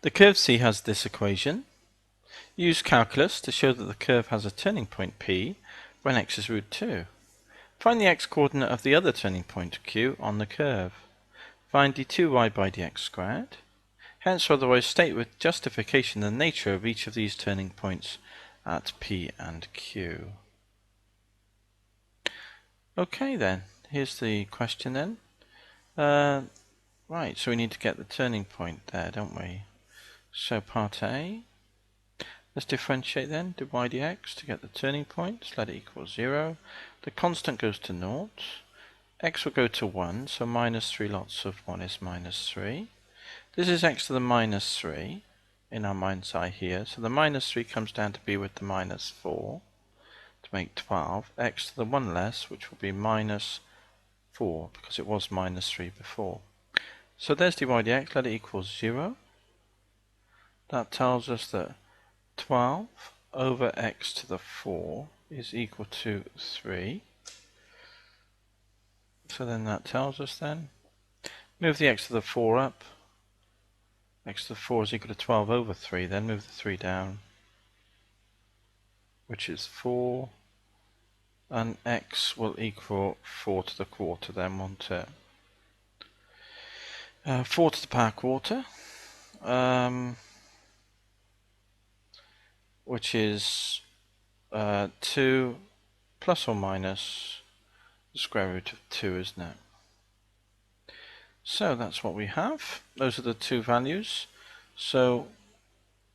The curve C has this equation. Use calculus to show that the curve has a turning point P when x is root 2. Find the x-coordinate of the other turning point Q on the curve. Find d2y by dx squared. Hence or otherwise state with justification the nature of each of these turning points at P and Q. Okay then, here's the question then. Right, so we need to get the turning point there, don't we? So part A, let's differentiate then, dy dx to get the turning point, so let it equal 0. The constant goes to 0. X will go to 1, so minus 3 lots of 1 is minus 3. This is x to the minus 3 in our mind's eye here, so the minus 3 comes down to be with the minus 4 to make 12. X to the 1 less, which will be minus 4 because it was minus 3 before. So there's dy dx, let it equal 0. That tells us that 12 over x to the 4 is equal to 3. So then that tells us then, move the x to the 4 up, x to the 4 is equal to 12 over 3, then move the 3 down, which is 4, and x will equal 4 to the quarter then, won't it? 4 to the power quarter, which is 2 plus or minus the square root of 2, isn't it? So that's what we have. Those are the two values. So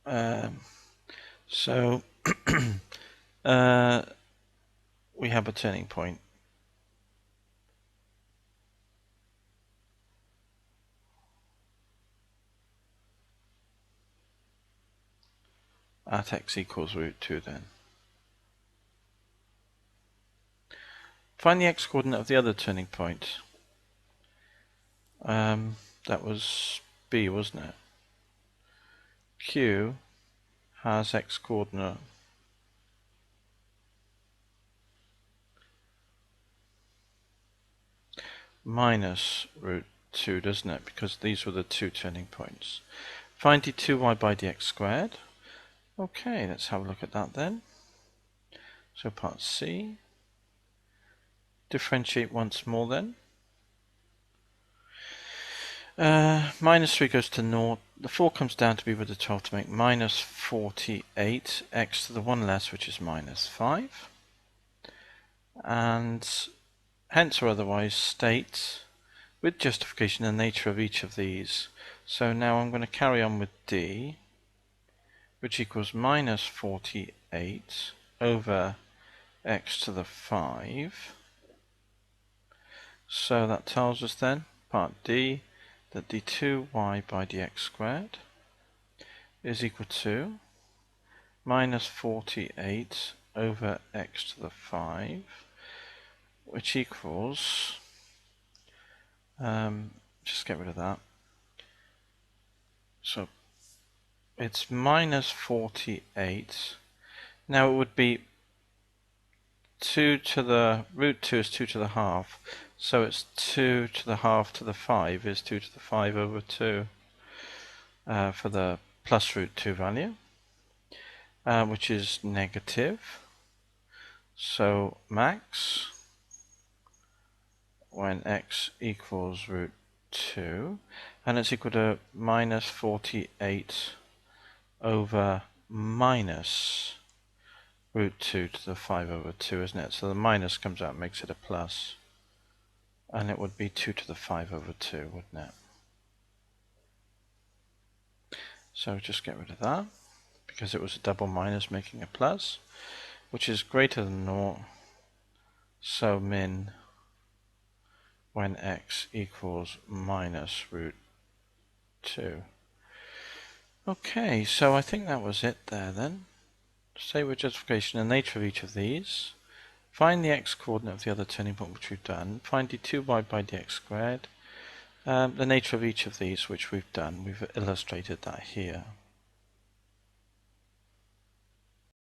we have a turning point. At x equals root 2 then. Find the x-coordinate of the other turning point. That was B, wasn't it? Q has x-coordinate minus root 2, doesn't it? Because these were the two turning points. Find d2y by dx squared. Okay, let's have a look at that then. So part C. Differentiate once more then. Minus 3 goes to 0. The 4 comes down to be with the 12 to make minus 48. X to the 1 less, which is minus 5. And hence or otherwise state with justification the nature of each of these. So now I'm going to carry on with D, which equals minus 48 over x to the 5. So that tells us then, part D, that d2y by dx squared is equal to minus 48 over x to the 5, which equals, just get rid of that, so it's minus 48. Now it would be 2 to the, root 2 is 2 to the half, so it's 2 to the half to the 5 is 2 to the 5 over 2 for the plus root 2 value, which is negative. So max when x equals root 2, and it's equal to minus 48 over minus root 2 to the 5 over 2, isn't it? So the minus comes out and makes it a plus, and it would be 2 to the 5 over 2, wouldn't it? So just get rid of that, because it was a double minus making a plus, which is greater than 0, so min when x equals minus root 2. Okay, so I think that was it there then. State with justification the nature of each of these. Find the x-coordinate of the other turning point, which we've done. Find d2y by dx squared. The nature of each of these, which we've done. We've illustrated that here.